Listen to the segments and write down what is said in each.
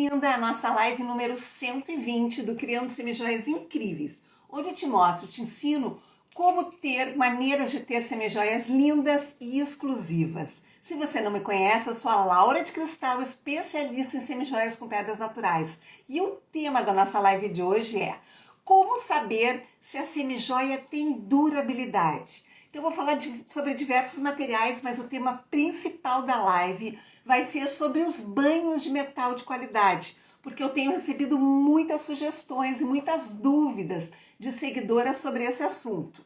Bem-vinda à nossa live número 120 do Criando Semijoias Incríveis, onde eu te mostro, te ensino como ter maneiras de ter semijoias lindas e exclusivas. Se você não me conhece, eu sou a Laura de Cristal, especialista em semijoias com pedras naturais. E o tema da nossa live de hoje é como saber se a semijoia tem durabilidade. Então, eu vou falar sobre diversos materiais, mas o tema principal da live vai ser sobre os banhos de metal de qualidade, porque eu tenho recebido muitas sugestões e muitas dúvidas de seguidoras sobre esse assunto.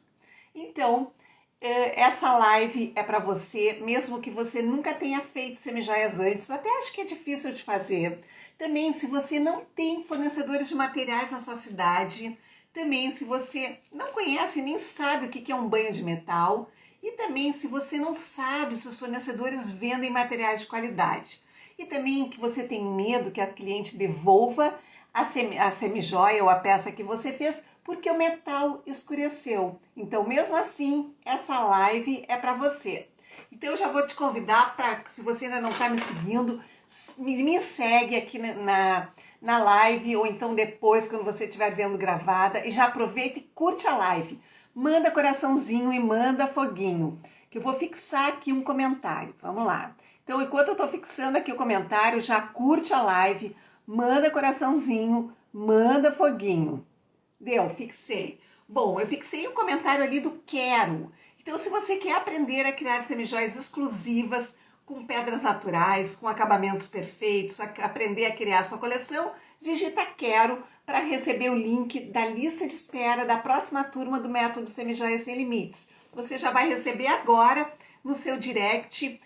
Então, essa live é para você, mesmo que você nunca tenha feito semijoias antes, eu até acho que é difícil de fazer. Também, se você não tem fornecedores de materiais na sua cidade, também se você não conhece nem sabe o que é um banho de metal, e também se você não sabe se os fornecedores vendem materiais de qualidade. E também que você tem medo que a cliente devolva a semijoia ou a peça que você fez porque o metal escureceu. Então, mesmo assim, essa live é para você. Então, eu já vou te convidar para, se você ainda não está me seguindo, me segue aqui na live ou então depois, quando você estiver vendo gravada, e já aproveita e curte a live. Manda coraçãozinho e manda foguinho, que eu vou fixar aqui um comentário. Vamos lá. Então, enquanto eu estou fixando aqui o comentário, já curte a live, manda coraçãozinho, manda foguinho. Deu, fixei. Bom, eu fixei um comentário ali do quero. Então, se você quer aprender a criar semijoias exclusivas, com pedras naturais, com acabamentos perfeitos, aprender a criar sua coleção, digita quero para receber o link da lista de espera da próxima turma do Método Semijoias Sem Limites. Você já vai receber agora no seu direct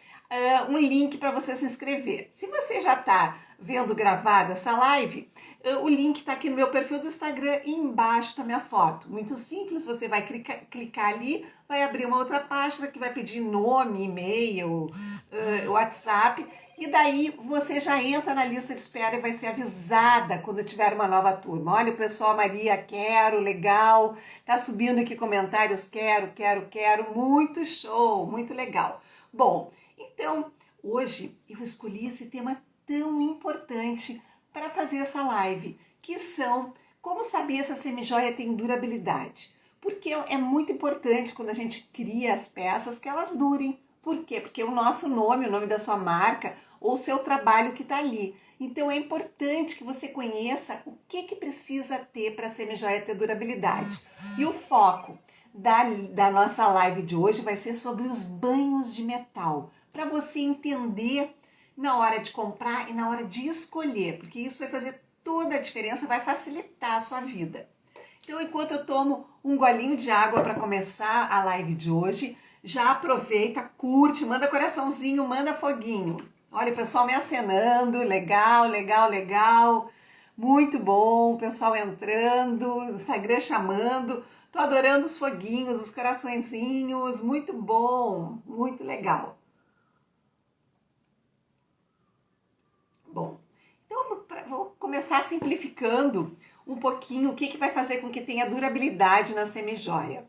um link para você se inscrever. Se você já está vendo gravada essa live, o link está aqui no meu perfil do Instagram e embaixo da minha foto. Muito simples, você vai clicar ali, vai abrir uma outra página que vai pedir nome, e-mail, WhatsApp, e daí você já entra na lista de espera e vai ser avisada quando tiver uma nova turma. Olha o pessoal, Maria, quero, legal, tá subindo aqui comentários, quero, muito show, muito legal. Bom, então hoje eu escolhi esse tema tão importante para fazer essa live, que são como saber se a semijoia tem durabilidade. Porque é muito importante quando a gente cria as peças que elas durem. Por quê? Porque o nosso nome, o nome da sua marca ou o seu trabalho que está ali. Então é importante que você conheça o que precisa ter para a semijoia ter durabilidade. E o foco da nossa live de hoje vai ser sobre os banhos de metal, para você entender na hora de comprar e na hora de escolher, porque isso vai fazer toda a diferença, vai facilitar a sua vida. Então, enquanto eu tomo um golinho de água para começar a live de hoje, já aproveita, curte, manda coraçãozinho, manda foguinho. Olha o pessoal me acenando, legal. Muito bom, o pessoal entrando, Instagram chamando. Tô adorando os foguinhos, os coraçõezinhos, muito bom, muito legal. Bom, então vou começar simplificando um pouquinho o que vai fazer com que tenha durabilidade na semijoia.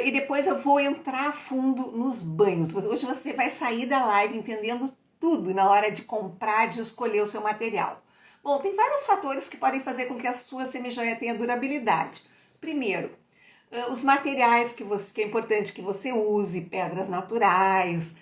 E depois eu vou entrar a fundo nos banhos. Hoje você vai sair da live entendendo tudo na hora de comprar, de escolher o seu material. Bom, tem vários fatores que podem fazer com que a sua semijoia tenha durabilidade. Primeiro, os materiais que é importante que você use, pedras naturais,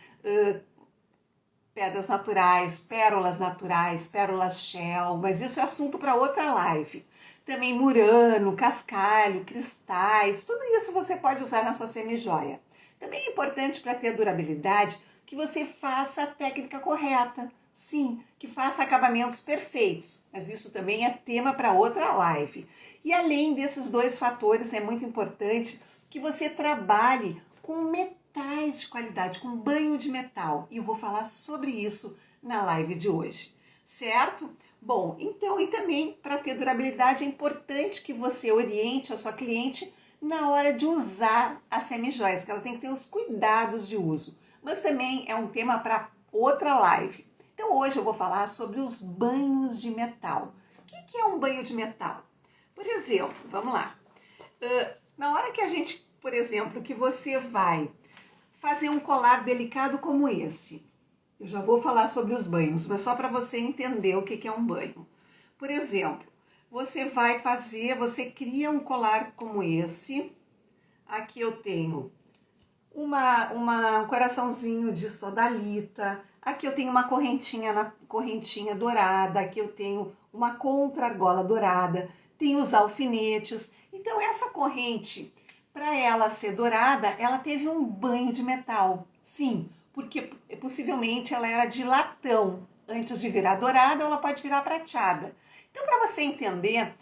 pérolas shell, mas isso é assunto para outra live. Também murano, cascalho, cristais, tudo isso você pode usar na sua semijoia. Também é importante para ter durabilidade que você faça a técnica correta. Sim, que faça acabamentos perfeitos, mas isso também é tema para outra live. E além desses dois fatores, é muito importante que você trabalhe com metais de qualidade, com banho de metal. E eu vou falar sobre isso na live de hoje, certo? Bom, então, e também para ter durabilidade é importante que você oriente a sua cliente na hora de usar as semijoias, que ela tem que ter os cuidados de uso. Mas também é um tema para outra live. Então hoje eu vou falar sobre os banhos de metal. O que é um banho de metal? Por exemplo, vamos lá. Na hora que a gente, por exemplo, que você vai fazer um colar delicado como esse. Eu já vou falar sobre os banhos, mas só para você entender o que é um banho. Por exemplo, você cria um colar como esse. Aqui eu tenho um coraçãozinho de sodalita. Aqui eu tenho uma correntinha dourada. Aqui eu tenho uma contra-argola dourada. Tenho os alfinetes. Então essa corrente, para ela ser dourada, ela teve um banho de metal. Sim, porque possivelmente ela era de latão. Antes de virar dourada, ela pode virar prateada. Então, para você entender,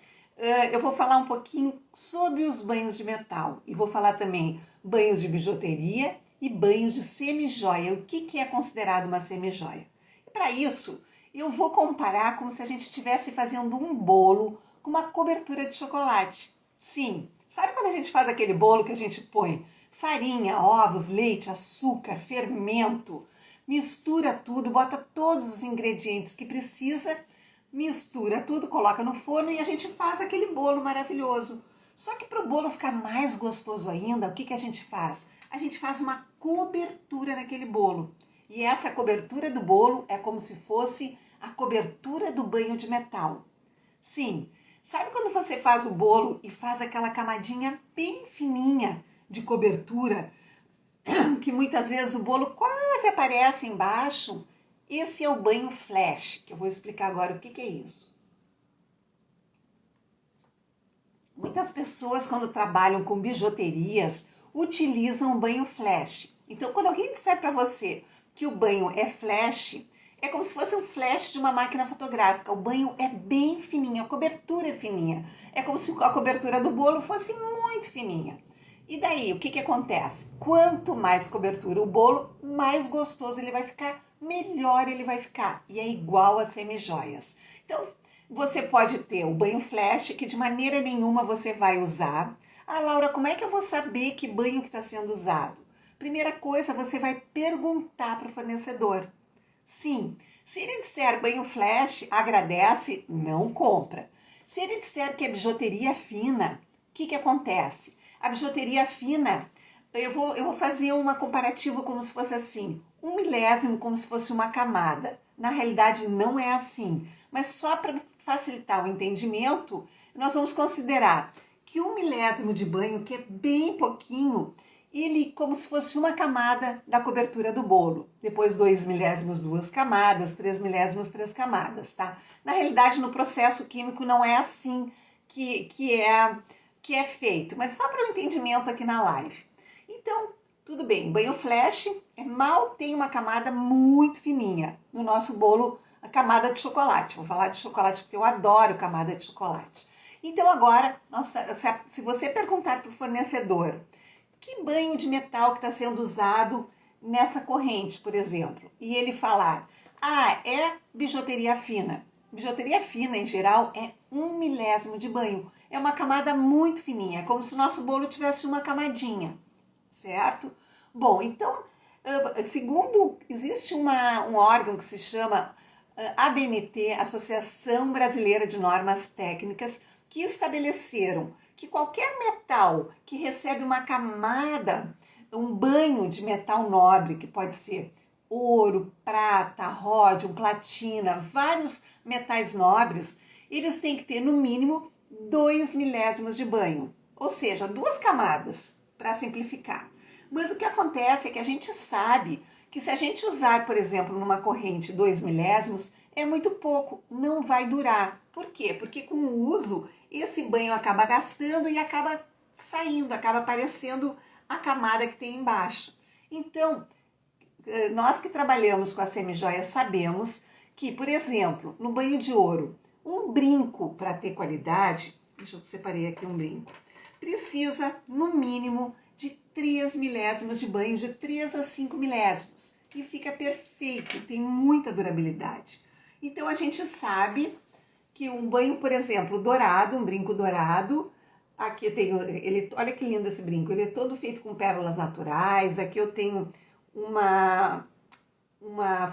eu vou falar um pouquinho sobre os banhos de metal. E vou falar também banhos de bijuteria e banhos de semijoia. O que é considerado uma semijoia? E para isso, eu vou comparar como se a gente estivesse fazendo um bolo com uma cobertura de chocolate. Sim, sabe quando a gente faz aquele bolo que a gente põe farinha, ovos, leite, açúcar, fermento, mistura tudo, bota todos os ingredientes que precisa, mistura tudo, coloca no forno e a gente faz aquele bolo maravilhoso. Só que para o bolo ficar mais gostoso ainda, o que a gente faz? A gente faz uma cobertura naquele bolo. E essa cobertura do bolo é como se fosse a cobertura do banho de metal. Sim, sabe quando você faz o bolo e faz aquela camadinha bem fininha de cobertura, que muitas vezes o bolo quase aparece embaixo? Esse é o banho flash, que eu vou explicar agora o que é isso. Muitas pessoas, quando trabalham com bijuterias, utilizam o banho flash. Então, quando alguém disser para você que o banho é flash, é como se fosse um flash de uma máquina fotográfica. O banho é bem fininho, a cobertura é fininha. É como se a cobertura do bolo fosse muito fininha. E daí, o que acontece? Quanto mais cobertura o bolo, mais gostoso ele vai ficar, melhor ele vai ficar. E é igual a semijoias. Então, você pode ter o banho flash, que de maneira nenhuma você vai usar. Ah, Laura, como é que eu vou saber que banho que está sendo usado? Primeira coisa, você vai perguntar para o fornecedor. Sim, se ele disser banho flash, agradece, não compra. Se ele disser que é bijuteria fina, o que acontece? A bijuteria fina, eu vou fazer uma comparativa como se fosse assim, 1/1000 como se fosse uma camada. Na realidade não é assim, mas só para facilitar o entendimento, nós vamos considerar que 1/1000 de banho, que é bem pouquinho, ele como se fosse uma camada da cobertura do bolo. Depois 2/1000, 2 camadas, 3/1000, 3 camadas, tá? Na realidade, no processo químico não é assim que é feito, mas só para o entendimento aqui na live. Então, tudo bem, banho flash mal tem uma camada muito fininha. No nosso bolo, a camada de chocolate. Vou falar de chocolate porque eu adoro camada de chocolate. Então agora, se você perguntar para o fornecedor que banho de metal que está sendo usado nessa corrente, por exemplo, e ele falar, é bijuteria fina. Bijuteria fina, em geral, é 1/1000 de banho. É uma camada muito fininha, é como se o nosso bolo tivesse uma camadinha, certo? Bom, então, segundo, existe um órgão que se chama ABNT, Associação Brasileira de Normas Técnicas, que estabeleceram que qualquer metal que recebe uma camada, um banho de metal nobre, que pode ser ouro, prata, ródio, platina, vários metais nobres, eles têm que ter no mínimo 2/1000 de banho, ou seja, 2 camadas, para simplificar. Mas o que acontece é que a gente sabe que se a gente usar, por exemplo, numa corrente 2/1000, é muito pouco, não vai durar. Por quê? Porque com o uso, esse banho acaba gastando e acaba saindo, acaba aparecendo a camada que tem embaixo. Então, nós que trabalhamos com a semijoia sabemos que, por exemplo, no banho de ouro, um brinco para ter qualidade, deixa eu separei aqui um brinco, precisa no mínimo de 3/1000 de banho, de 3 a 5/1000, e fica perfeito, tem muita durabilidade. Então a gente sabe que um banho, por exemplo, dourado, um brinco dourado, aqui eu tenho, olha que lindo esse brinco, ele é todo feito com pérolas naturais, aqui eu tenho uma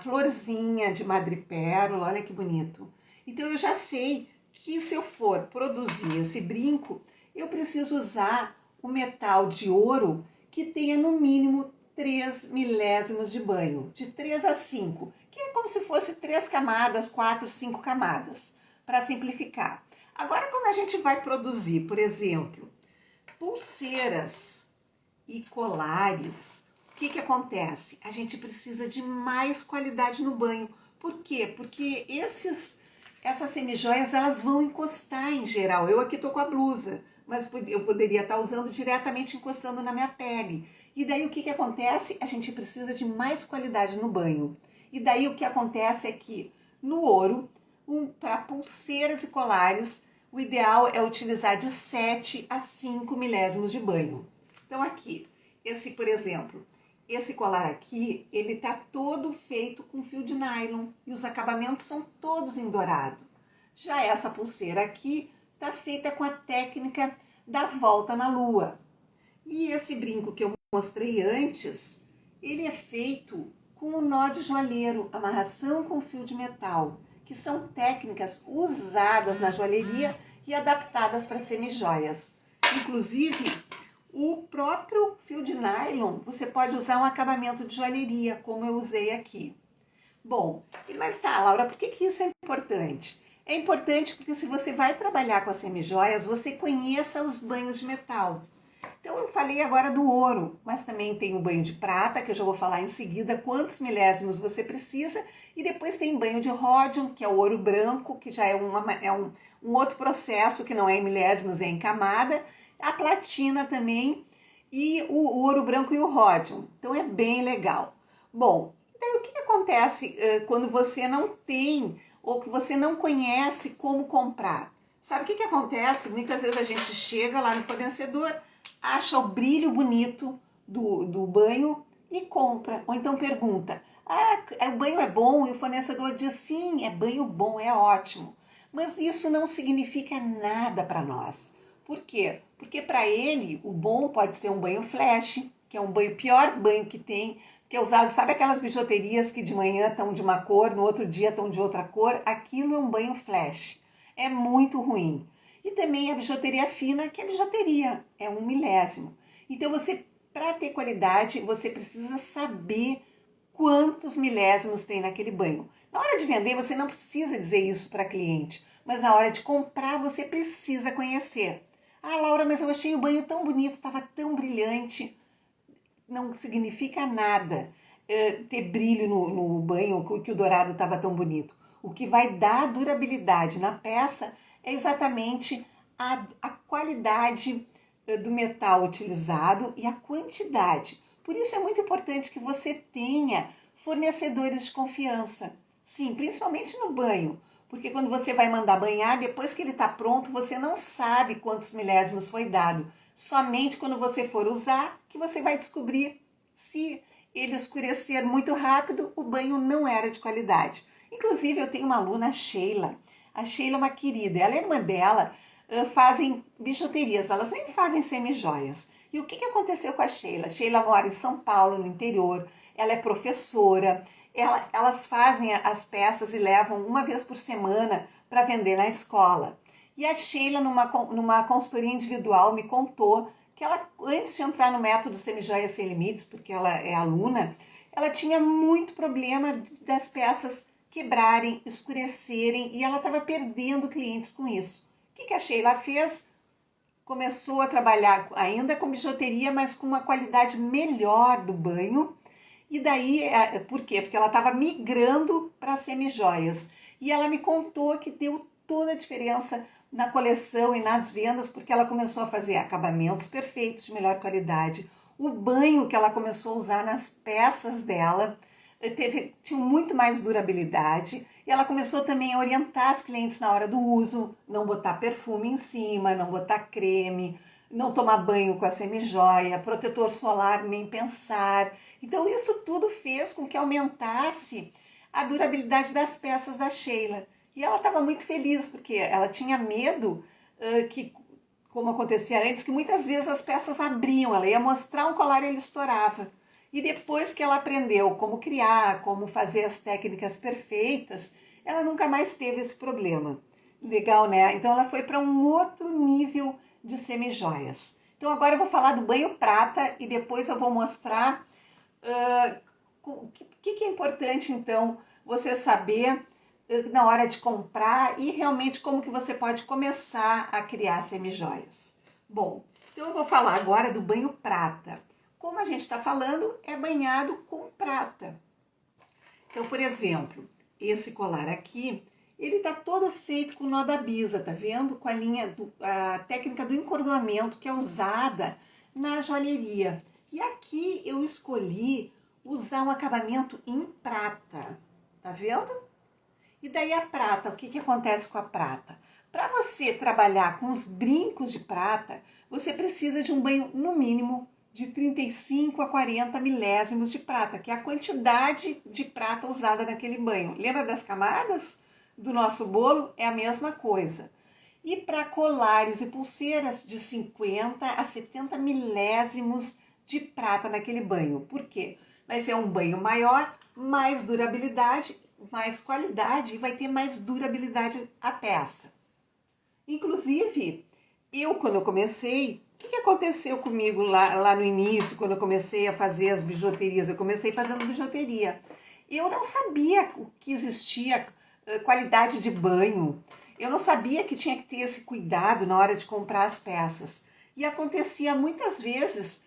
florzinha de madrepérola, olha que bonito. Então eu já sei que se eu for produzir esse brinco, eu preciso usar o metal de ouro que tenha no mínimo 3/1000 de banho, de 3 a 5, que é como se fosse 3 camadas, 4, 5 camadas. para simplificar. Agora, quando a gente vai produzir, por exemplo, pulseiras e colares, o que acontece? A gente precisa de mais qualidade no banho. Por quê? Porque essas semijoias, elas vão encostar em geral. Eu aqui tô com a blusa, mas eu poderia estar usando diretamente encostando na minha pele. E daí o que acontece? A gente precisa de mais qualidade no banho. E daí o que acontece é que no ouro, para pulseiras e colares, o ideal é utilizar de 7 a 5 milésimos de banho. Então aqui, por exemplo, esse colar aqui, ele tá todo feito com fio de nylon e os acabamentos são todos em dourado. Já essa pulseira aqui tá feita com a técnica da volta na lua. E esse brinco que eu mostrei antes, ele é feito com o nó de joalheiro, amarração com fio de metal, que são técnicas usadas na joalheria e adaptadas para semijoias. Inclusive, o próprio fio de nylon, você pode usar um acabamento de joalheria, como eu usei aqui. Bom, mas tá, Laura, por que isso é importante? É importante porque se você vai trabalhar com as semijoias, você conheça os banhos de metal. Então eu falei agora do ouro, mas também tem o banho de prata, que eu já vou falar em seguida quantos milésimos você precisa, e depois tem banho de ródium, que é o ouro branco, que já é um outro processo, que não é em milésimos, é em camada, a platina também, e o ouro branco e o ródium. Então é bem legal. Bom, então o que acontece quando você não tem ou que você não conhece como comprar? Sabe o que acontece? Muitas vezes a gente chega lá no fornecedor, acha o brilho bonito do banho e compra. Ou então pergunta, o banho é bom? E o fornecedor diz, sim, é banho bom, é ótimo. Mas isso não significa nada para nós. Por quê? Porque para ele, o bom pode ser um banho flash, que é um banho, pior banho que tem, que é usado, sabe aquelas bijuterias que de manhã estão de uma cor, no outro dia estão de outra cor? Aquilo é um banho flash. É muito ruim. E também a bijuteria fina, que é bijuteria, é um milésimo. Então você, para ter qualidade, você precisa saber quantos milésimos tem naquele banho. Na hora de vender, você não precisa dizer isso para cliente, mas na hora de comprar, você precisa conhecer. Ah, Laura, mas eu achei o banho tão bonito, estava tão brilhante. Não significa nada ter brilho no banho, que o dourado estava tão bonito. O que vai dar durabilidade na peça é exatamente a qualidade do metal utilizado e a quantidade. Por isso é muito importante que você tenha fornecedores de confiança. Sim, principalmente no banho, porque quando você vai mandar banhar, depois que ele está pronto, você não sabe quantos milésimos foi dado. Somente quando você for usar que você vai descobrir se ele escurecer muito rápido, o banho não era de qualidade. Inclusive, eu tenho uma aluna, a Sheila. A Sheila é uma querida, ela e a irmã dela fazem bijuterias, elas nem fazem semijoias. E o que aconteceu com a Sheila? A Sheila mora em São Paulo, no interior, ela é professora, elas fazem as peças e levam uma vez por semana para vender na escola. E a Sheila, numa consultoria individual, me contou que ela, antes de entrar no método Semijoias Sem Limites, porque ela é aluna, ela tinha muito problema das peças quebrarem, escurecerem, e ela estava perdendo clientes com isso. O que a Sheila fez? Começou a trabalhar ainda com bijuteria, mas com uma qualidade melhor do banho. E daí, por quê? Porque ela estava migrando para semijoias. E ela me contou que deu toda a diferença na coleção e nas vendas, porque ela começou a fazer acabamentos perfeitos, de melhor qualidade. O banho que ela começou a usar nas peças dela tinha muito mais durabilidade. E ela começou também a orientar as clientes na hora do uso, não botar perfume em cima, não botar creme, não tomar banho com a semijoia, protetor solar nem pensar. Então isso tudo fez com que aumentasse a durabilidade das peças da Sheila. E ela estava muito feliz, porque ela tinha medo que, como acontecia antes, que muitas vezes as peças abriam, ela ia mostrar um colar e ele estourava. E depois que ela aprendeu como criar, como fazer as técnicas perfeitas, ela nunca mais teve esse problema. Legal, né? Então ela foi para um outro nível de semijoias. Então agora eu vou falar do banho prata e depois eu vou mostrar o que é importante então você saber na hora de comprar e realmente como que você pode começar a criar semijoias. Bom, então eu vou falar agora do banho prata. Como a gente está falando, é banhado com prata. Então, por exemplo, esse colar aqui, ele tá todo feito com nó da bisa, tá vendo? Com a técnica do encordoamento que é usada na joalheria. E aqui eu escolhi usar um acabamento em prata, tá vendo? E daí a prata, o que que acontece com a prata? Para você trabalhar com os brincos de prata, você precisa de um banho no mínimo de 35 a 40 milésimos de prata, que é a quantidade de prata usada naquele banho. Lembra das camadas do nosso bolo? É a mesma coisa. E para colares e pulseiras, de 50 a 70 milésimos de prata naquele banho. Por quê? Vai ser um banho maior, mais durabilidade, mais qualidade e vai ter mais durabilidade a peça. Inclusive, quando eu comecei, o que aconteceu comigo lá no início, quando eu comecei a fazer as bijuterias? Eu comecei fazendo bijuteria. Eu não sabia o que existia, qualidade de banho. Eu não sabia que tinha que ter esse cuidado na hora de comprar as peças. E acontecia muitas vezes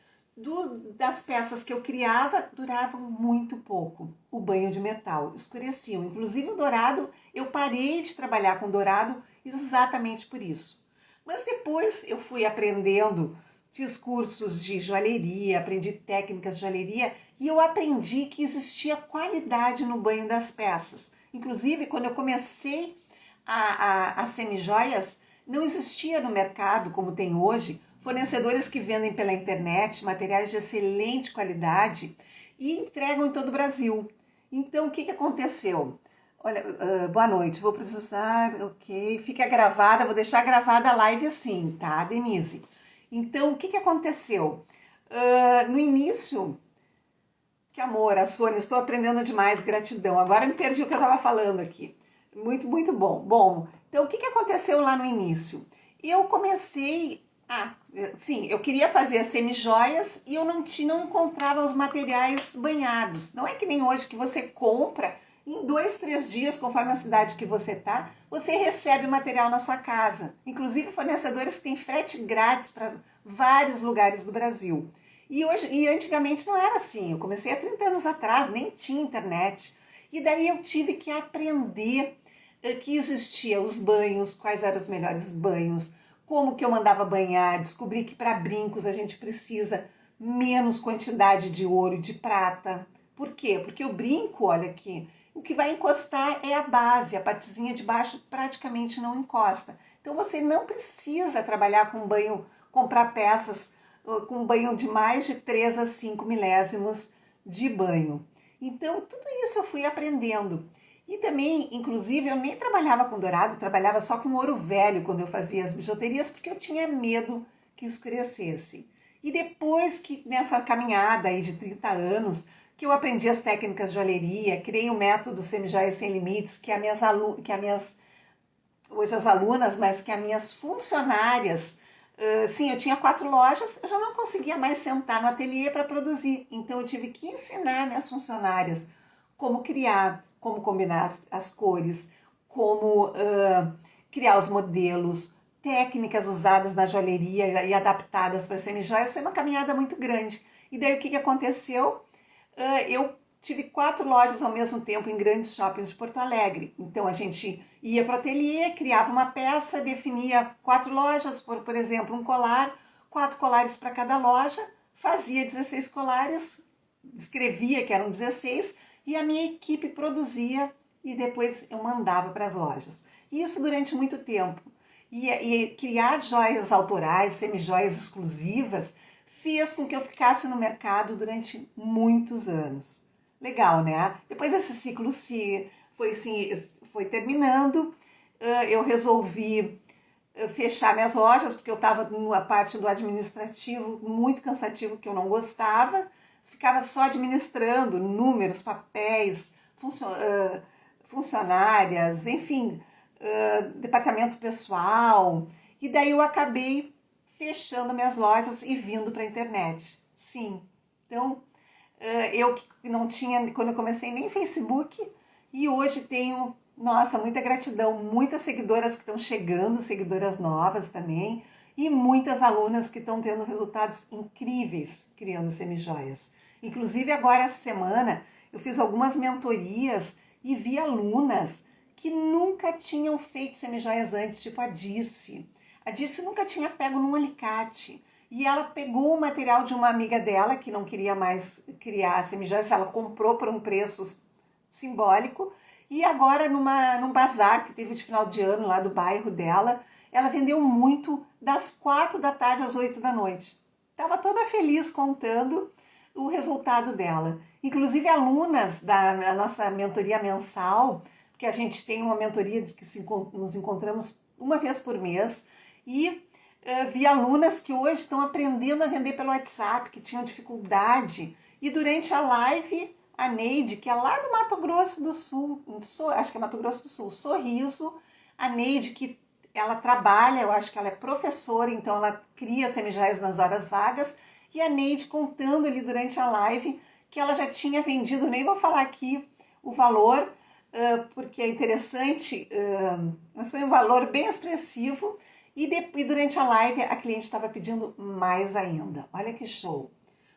das peças que eu criava, duravam muito pouco. O banho de metal, escureciam. Inclusive o dourado, eu parei de trabalhar com dourado exatamente por isso. Mas depois eu fui aprendendo, fiz cursos de joalheria, aprendi técnicas de joalheria e eu aprendi que existia qualidade no banho das peças. Inclusive, quando eu comecei as semijoias, não existia no mercado, como tem hoje, fornecedores que vendem pela internet materiais de excelente qualidade e entregam em todo o Brasil. Então, o que aconteceu? Olha, boa noite, vou precisar, ok, fica gravada, vou deixar gravada a live assim, tá, Denise? Então, o que aconteceu? No início, que amor, a Sônia, estou aprendendo demais, gratidão. Agora me perdi o que eu estava falando aqui. Muito, muito bom. Bom, então o que aconteceu lá no início? Eu comecei sim, eu queria fazer as semijoias e eu não encontrava os materiais banhados. Não é que nem hoje que você compra em 2, 3 dias, conforme a cidade que você tá, você recebe o material na sua casa. Inclusive fornecedores que têm frete grátis para vários lugares do Brasil. E antigamente não era assim. Eu comecei há 30 anos atrás, nem tinha internet. E daí eu tive que aprender que existia os banhos, quais eram os melhores banhos, como que eu mandava banhar, descobri que para brincos a gente precisa menos quantidade de ouro e de prata. Por quê? Porque o brinco, olha aqui, o que vai encostar é a base, a partezinha de baixo praticamente não encosta. Então você não precisa trabalhar com banho, comprar peças com banho de mais de 3 a 5 milésimos de banho. Então tudo isso eu fui aprendendo. E também, inclusive, eu nem trabalhava com dourado, trabalhava só com ouro velho quando eu fazia as bijuterias, porque eu tinha medo que escurecesse. E depois que nessa caminhada aí de 30 anos, que eu aprendi as técnicas de joalheria, criei o método Semijoias Sem Limites, hoje as alunas, mas que as minhas funcionárias, sim, eu tinha 4 lojas, eu já não conseguia mais sentar no ateliê para produzir. Então eu tive que ensinar minhas funcionárias como criar, como combinar as cores, como criar os modelos, técnicas usadas na joalheria e adaptadas para semijoias. Foi uma caminhada muito grande. E daí o que aconteceu? Eu tive 4 lojas ao mesmo tempo em grandes shoppings de Porto Alegre. Então a gente ia para o ateliê, criava uma peça, definia 4 lojas, por exemplo, um colar, 4 colares para cada loja, fazia 16 colares, escrevia que eram 16 e a minha equipe produzia e depois eu mandava para as lojas. Isso durante muito tempo. E criar joias autorais, semijoias exclusivas, fez com que eu ficasse no mercado durante muitos anos. Legal, né? Depois esse ciclo foi terminando, eu resolvi fechar minhas lojas, porque eu estava numa parte do administrativo muito cansativo que eu não gostava, ficava só administrando números, papéis, funcionárias, enfim, departamento pessoal, e daí eu acabei fechando minhas lojas e vindo para a internet. Sim, então eu que não tinha, quando eu comecei, nem Facebook, e hoje tenho Nossa, muita gratidão, muitas seguidoras que estão chegando, seguidoras novas também, e muitas alunas que estão tendo resultados incríveis criando semijoias. Inclusive agora essa semana eu fiz algumas mentorias e vi alunas que nunca tinham feito semijoias antes, tipo a Dirce. A Dirce nunca tinha pego num alicate. E ela pegou o material de uma amiga dela que não queria mais criar semijoias, ela comprou por um preço simbólico. E agora num bazar que teve de final de ano lá do bairro dela, ela vendeu muito das 4 da tarde às 8 da noite. Estava toda feliz contando o resultado dela. Inclusive alunas da nossa mentoria mensal, que a gente tem uma mentoria de que nos encontramos uma vez por mês, e vi alunas que hoje estão aprendendo a vender pelo WhatsApp, que tinham dificuldade, e durante a live, a Neide, que é lá do Mato Grosso do Sul, acho que é Mato Grosso do Sul, Sorriso, a Neide que ela trabalha, eu acho que ela é professora, então ela cria semijoias nas horas vagas, e a Neide contando ali durante a live que ela já tinha vendido, nem vou falar aqui o valor, porque é interessante, mas foi um valor bem expressivo, e durante a live a cliente estava pedindo mais ainda. Olha que show!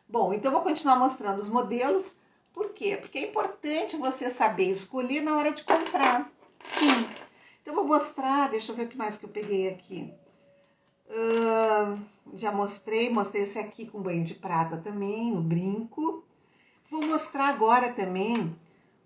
Bom, então vou continuar mostrando os modelos. Por quê? Porque é importante você saber escolher na hora de comprar. Sim. Então vou mostrar, deixa eu ver o que mais que eu peguei aqui. Já mostrei esse aqui com banho de prata também, o brinco. Vou mostrar agora também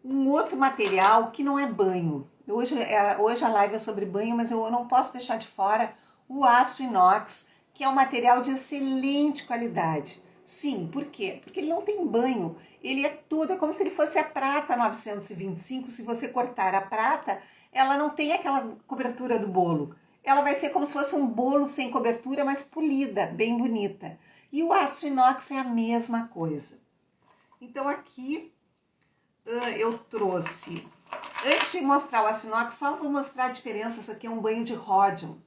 um outro material que não é banho. Hoje a live é sobre banho, mas eu não posso deixar de fora o aço inox, que é um material de excelente qualidade. Sim, por quê? Porque ele não tem banho, ele é todo, é como se ele fosse a prata 925, se você cortar a prata, ela não tem aquela cobertura do bolo. Ela vai ser como se fosse um bolo sem cobertura, mas polida, bem bonita. E o aço inox é a mesma coisa. Então aqui eu trouxe, antes de mostrar o aço inox, só vou mostrar a diferença. Isso aqui é um banho de ródium.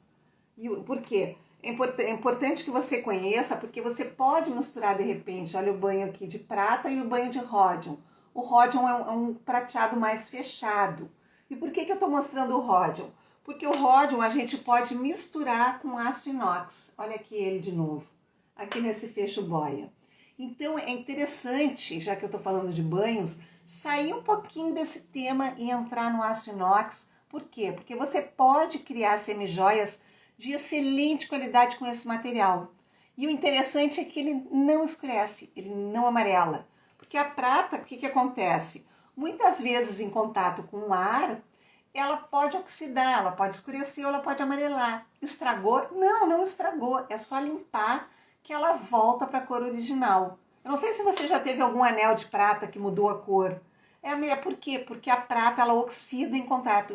Por quê? É importante que você conheça, porque você pode misturar de repente, olha o banho aqui de prata e o banho de ródium. O ródium é um prateado mais fechado. E por que eu estou mostrando o ródium? Porque o ródium a gente pode misturar com aço inox. Olha aqui ele de novo, aqui nesse fecho boia. Então é interessante, já que eu estou falando de banhos, sair um pouquinho desse tema e entrar no aço inox. Por quê? Porque você pode criar semijoias de excelente qualidade com esse material. E o interessante é que ele não escurece, ele não amarela. Porque a prata, o que acontece? Muitas vezes em contato com o ar, ela pode oxidar, ela pode escurecer ou ela pode amarelar. Estragou? Não, não estragou. É só limpar que ela volta para a cor original. Eu não sei se você já teve algum anel de prata que mudou a cor. Por quê? Porque a prata ela oxida em contato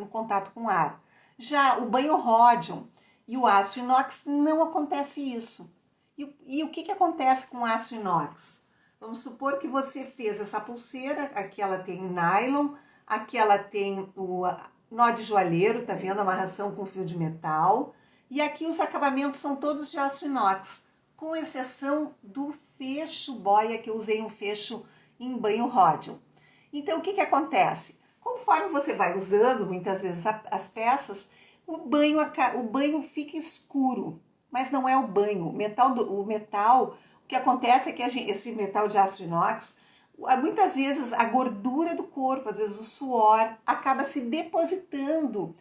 com o ar. Já o banho ródium e o aço inox não acontece isso. E o que acontece com o aço inox? Vamos supor que você fez essa pulseira, aqui ela tem nylon, aqui ela tem o nó de joalheiro, tá vendo? Amarração com fio de metal. E aqui os acabamentos são todos de aço inox, com exceção do fecho boia, que eu usei um fecho em banho ródium. Então, o que acontece? Conforme você vai usando, muitas vezes, as peças, o banho fica escuro, mas não é o banho. O que acontece é que esse metal de aço inox, muitas vezes a gordura do corpo, às vezes o suor, acaba se depositando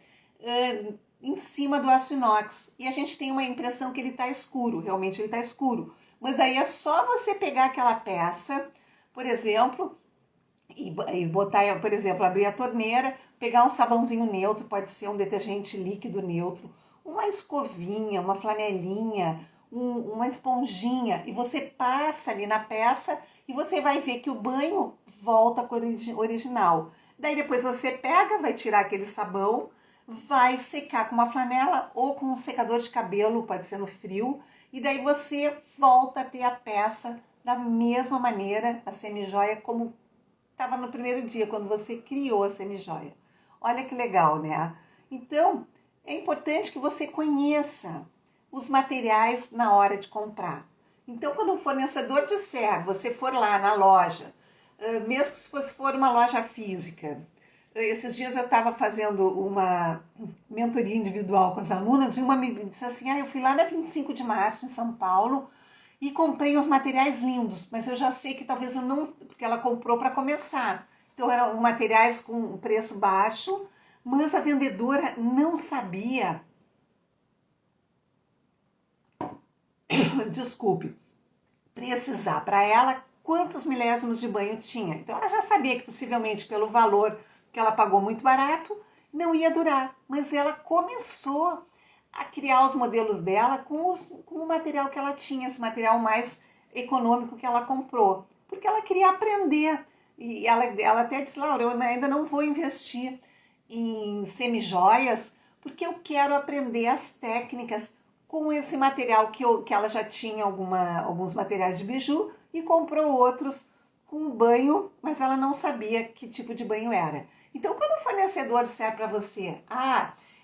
em cima do aço inox. E a gente tem uma impressão que ele está escuro, realmente ele está escuro. Mas daí é só você pegar aquela peça, por exemplo, e botar, por exemplo, abrir a torneira, pegar um sabãozinho neutro, pode ser um detergente líquido neutro, uma escovinha, uma flanelinha, uma esponjinha, e você passa ali na peça e você vai ver que o banho volta à cor original. Daí depois você pega, vai tirar aquele sabão, vai secar com uma flanela ou com um secador de cabelo, pode ser no frio, e daí você volta a ter a peça da mesma maneira, a semijoia, como estava no primeiro dia, quando você criou a semijoia. Olha que legal, né? Então, é importante que você conheça os materiais na hora de comprar. Então, quando o fornecedor disser, você for lá na loja, mesmo que se for uma loja física, Esses dias eu estava fazendo uma mentoria individual com as alunas e uma me disse assim, eu fui lá na 25 de março em São Paulo e comprei os materiais lindos, mas eu já sei que talvez eu não, porque ela comprou para começar. Então eram materiais com preço baixo, mas a vendedora não sabia, desculpe, precisar para ela quantos milésimos de banho tinha. Então ela já sabia que possivelmente pelo valor que ela pagou muito barato, não ia durar. Mas ela começou a criar os modelos dela com o material que ela tinha, esse material mais econômico que ela comprou. Porque ela queria aprender. E ela até disse, Laura, eu ainda não vou investir em semijoias, porque eu quero aprender as técnicas com esse material que ela já tinha alguns materiais de biju e comprou outros com banho, mas ela não sabia que tipo de banho era. Então, quando o fornecedor disser para você,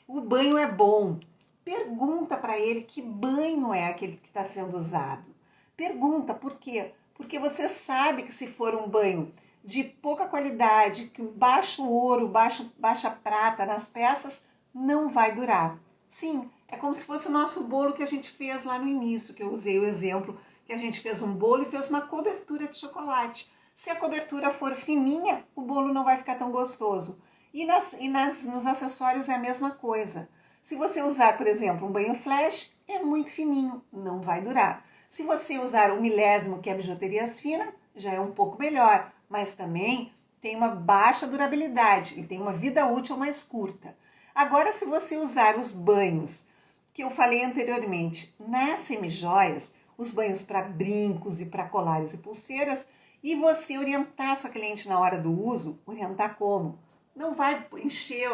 o banho é bom, pergunta para ele que banho é aquele que está sendo usado. Pergunta por quê? Porque você sabe que se for um banho de pouca qualidade, que baixo ouro, baixa prata nas peças, não vai durar. Sim, é como se fosse o nosso bolo que a gente fez lá no início, que eu usei o exemplo, que a gente fez um bolo e fez uma cobertura de chocolate. Se a cobertura for fininha, o bolo não vai ficar tão gostoso. E nos acessórios é a mesma coisa. Se você usar, por exemplo, um banho flash, é muito fininho, não vai durar. Se você usar um milésimo, que é bijuterias finas, já é um pouco melhor, mas também tem uma baixa durabilidade e tem uma vida útil mais curta. Agora, se você usar os banhos que eu falei anteriormente nas semijoias, os banhos para brincos e para colares e pulseiras, e você orientar sua cliente na hora do uso, orientar como? Não vai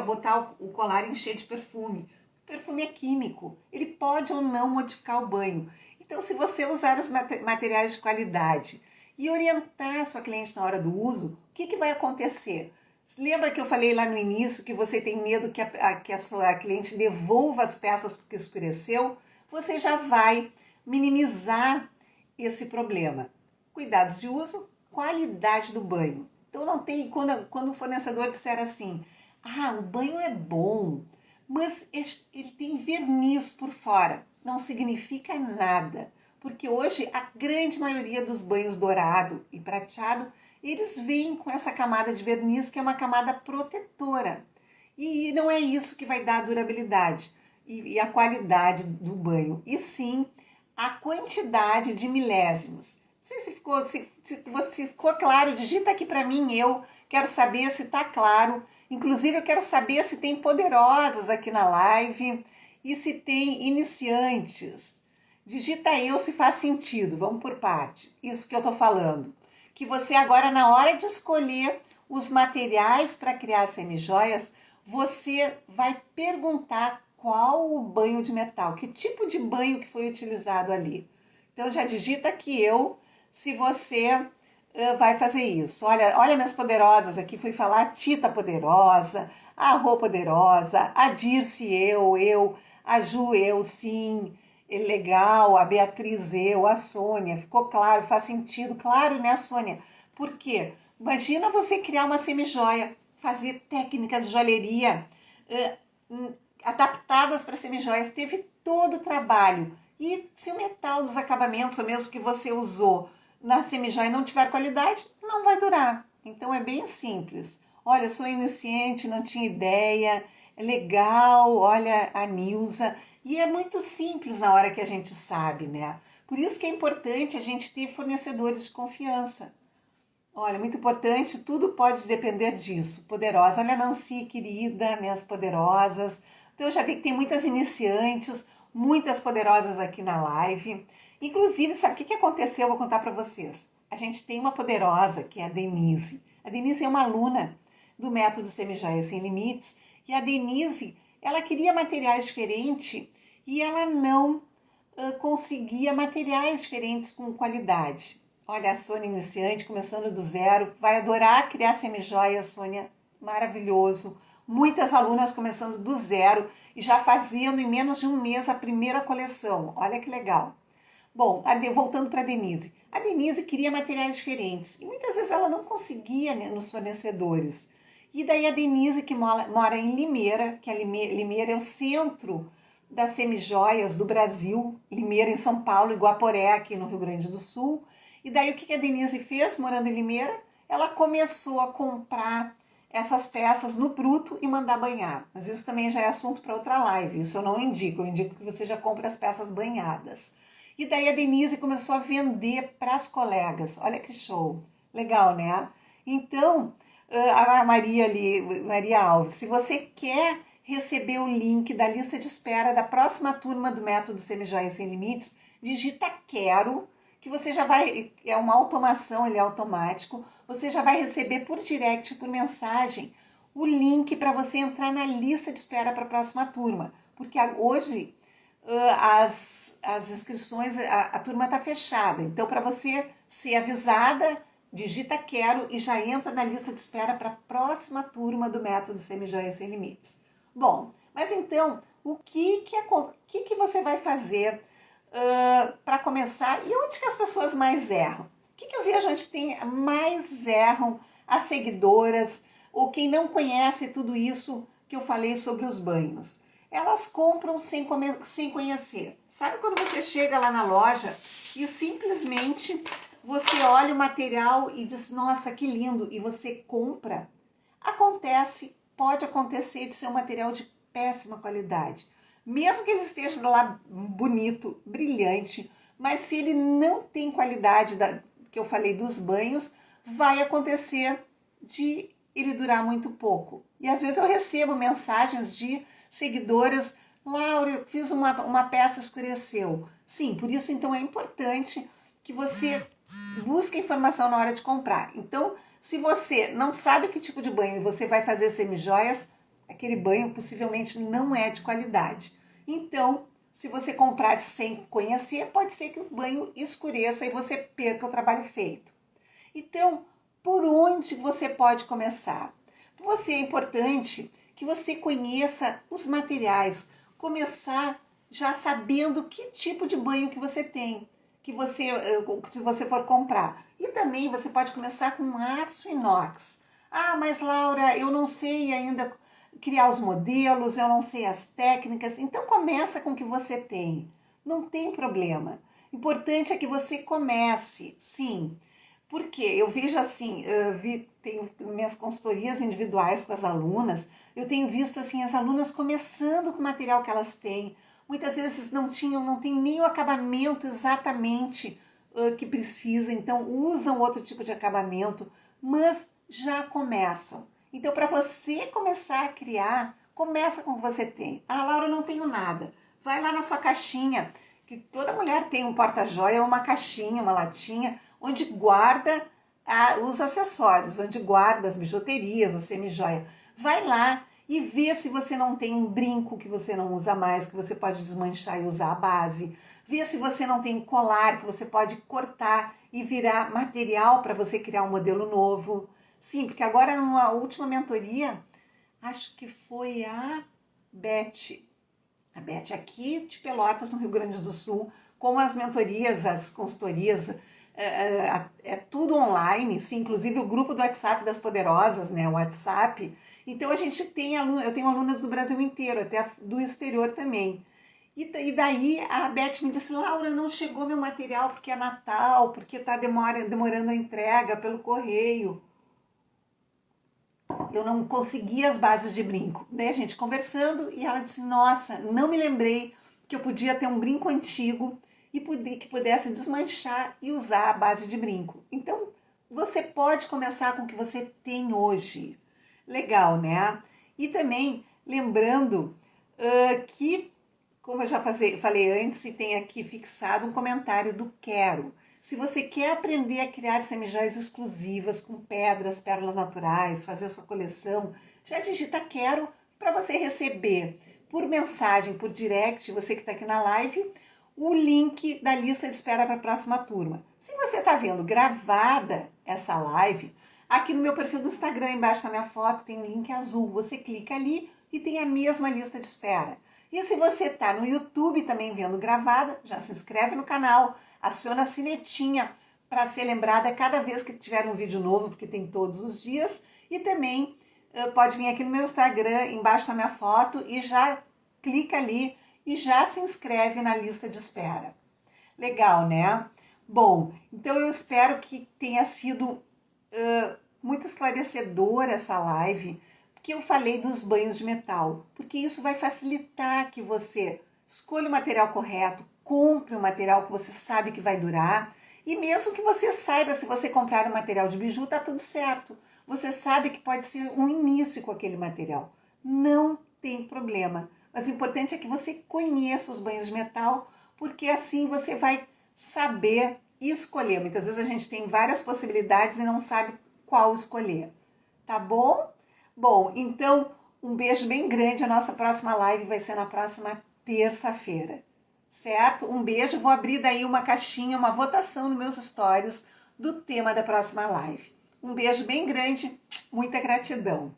botar o colar e encher de perfume. O perfume é químico, ele pode ou não modificar o banho. Então, se você usar os materiais de qualidade e orientar sua cliente na hora do uso, o que vai acontecer? Lembra que eu falei lá no início que você tem medo que a sua cliente devolva as peças porque escureceu? Você já vai minimizar esse problema. Cuidados de uso, qualidade do banho. Então não tem, quando o fornecedor disser assim, o banho é bom, mas ele tem verniz por fora, não significa nada. Porque hoje a grande maioria dos banhos dourado e prateado, eles vêm com essa camada de verniz que é uma camada protetora. E não é isso que vai dar a durabilidade e a qualidade do banho, e sim a quantidade de milésimos. Se ficou claro, digita aqui para mim, eu quero saber se está claro. Inclusive eu quero saber se tem poderosas aqui na live e se tem iniciantes. Digita eu se faz sentido, vamos por parte. Isso que eu estou falando. Que você agora, na hora de escolher os materiais para criar semijoias, você vai perguntar qual o banho de metal, que tipo de banho que foi utilizado ali. Então já digita aqui eu, se você vai fazer isso. Olha minhas poderosas aqui, fui falar a Tita Poderosa, a Rô Poderosa, a Dirce eu, a Ju eu sim, legal, a Beatriz eu, a Sônia, ficou claro, faz sentido, claro, né, Sônia? Por quê? Imagina você criar uma semijoia, fazer técnicas de joalheria adaptadas para semijoias, teve todo o trabalho. E se o metal dos acabamentos, ou mesmo que você usou na semijoia, não tiver qualidade, não vai durar. Então é bem simples. Olha, sou iniciante, não tinha ideia, é legal, olha a Nilza. E é muito simples na hora que a gente sabe, né? Por isso que é importante a gente ter fornecedores de confiança. Olha, muito importante, tudo pode depender disso. Poderosa, olha a Nancy, querida, minhas poderosas. Então eu já vi que tem muitas iniciantes, muitas poderosas aqui na live. Inclusive, sabe o que aconteceu? Eu vou contar para vocês. A gente tem uma poderosa, que é a Denise. A Denise é uma aluna do método Semijoia Sem Limites. E a Denise, ela queria materiais diferentes e ela não conseguia materiais diferentes com qualidade. Olha, a Sônia iniciante, começando do zero, vai adorar criar semijoias, Sônia, maravilhoso. Muitas alunas começando do zero e já fazendo em menos de um mês a primeira coleção. Olha que legal. Bom, voltando para a Denise. A Denise queria materiais diferentes e muitas vezes ela não conseguia, né, nos fornecedores. E daí a Denise, que mora em Limeira, que Limeira é o centro das semijoias do Brasil, Limeira em São Paulo, Iguaporé aqui no Rio Grande do Sul. E daí o que a Denise fez, morando em Limeira? Ela começou a comprar essas peças no bruto e mandar banhar. Mas isso também já é assunto para outra live, isso eu não indico, eu indico que você já compre as peças banhadas. E daí a Denise começou a vender para as colegas, olha que show, legal, né? Então, a Maria ali, Maria Alves, se você quer receber o link da lista de espera da próxima turma do Método Semijoia Sem Limites, digita quero, que você já vai, é uma automação, ele é automático, você já vai receber por direct, por mensagem, o link para você entrar na lista de espera para a próxima turma, porque hoje as inscrições, a turma está fechada, então para você ser avisada, digita quero e já entra na lista de espera para a próxima turma do Método Semijoia Sem Limites. Bom, mas então, o que você vai fazer para começar e onde que as pessoas mais erram? O que eu vejo onde mais erram as seguidoras ou quem não conhece tudo isso que eu falei sobre os banhos? Elas compram sem conhecer. Sabe quando você chega lá na loja e simplesmente você olha o material e diz, nossa, que lindo, e você compra? Pode acontecer de ser um material de péssima qualidade. Mesmo que ele esteja lá bonito, brilhante, mas se ele não tem qualidade que eu falei dos banhos, vai acontecer de ele durar muito pouco. E às vezes eu recebo mensagens de seguidoras, Laura, eu fiz uma peça, escureceu. Sim, por isso então é importante que você busque informação na hora de comprar. Então, se você não sabe que tipo de banho você vai fazer semijoias, aquele banho possivelmente não é de qualidade. Então, se você comprar sem conhecer, pode ser que o banho escureça e você perca o trabalho feito. Então, por onde você pode começar? Você é importante que você conheça os materiais, começar já sabendo que tipo de banho que você tem, se você for comprar. E também você pode começar com aço inox. Ah, mas Laura, eu não sei ainda criar os modelos, eu não sei as técnicas. Então começa com o que você tem. Não tem problema. Importante é que você comece, sim. Porque eu vejo assim, tenho minhas consultorias individuais com as alunas, eu tenho visto assim as alunas começando com o material que elas têm. Muitas vezes não tem nem o acabamento exatamente que precisa, então usam outro tipo de acabamento, mas já começam. Então, para você começar a criar, começa com o que você tem. Ah, Laura, eu não tenho nada. Vai lá na sua caixinha, que toda mulher tem um porta-joia, uma caixinha, uma latinha, onde guarda os acessórios, onde guarda as bijuterias, o semijoia. Vai lá e vê se você não tem um brinco que você não usa mais, que você pode desmanchar e usar a base. Vê se você não tem colar que você pode cortar e virar material para você criar um modelo novo. Sim, porque agora numa última mentoria, acho que foi a Beth aqui de Pelotas, no Rio Grande do Sul, com as mentorias, as consultorias, é tudo online, sim, inclusive o grupo do WhatsApp das Poderosas, né, o WhatsApp. Então a gente tem eu tenho alunas do Brasil inteiro, até do exterior também. E daí a Beth me disse, Laura, não chegou meu material porque é Natal, porque está demorando a entrega pelo correio. Eu não consegui as bases de brinco. Daí a gente conversando e ela disse, nossa, não me lembrei que eu podia ter um brinco antigo e que pudesse desmanchar e usar a base de brinco. Então, você pode começar com o que você tem hoje. Legal, né? E também lembrando que, como eu já falei antes, e tem aqui fixado um comentário do Quero. Se você quer aprender a criar semijoias exclusivas com pedras, pérolas naturais, fazer sua coleção, já digita Quero para você receber por mensagem, por direct, você que está aqui na live, o link da lista de espera para a próxima turma. Se você está vendo gravada essa live, aqui no meu perfil do Instagram, embaixo da minha foto, tem um link azul. Você clica ali e tem a mesma lista de espera. E se você está no YouTube também vendo gravada, já se inscreve no canal, aciona a sinetinha para ser lembrada cada vez que tiver um vídeo novo, porque tem todos os dias. E também pode vir aqui no meu Instagram, embaixo da minha foto, e já clica ali e já se inscreve na lista de espera. Legal, né? Bom, então eu espero que tenha sido muito esclarecedora essa live, porque eu falei dos banhos de metal, porque isso vai facilitar que você escolha o material correto, compre o material que você sabe que vai durar, e mesmo que você saiba, se você comprar um material de biju, tá tudo certo. Você sabe que pode ser um início com aquele material. Não tem problema. Mas o importante é que você conheça os banhos de metal, porque assim você vai saber escolher. Muitas vezes a gente tem várias possibilidades e não sabe qual escolher. Tá bom? Bom, então um beijo bem grande. A nossa próxima live vai ser na próxima terça-feira. Certo? Um beijo. Vou abrir daí uma caixinha, uma votação nos meus stories do tema da próxima live. Um beijo bem grande. Muita gratidão.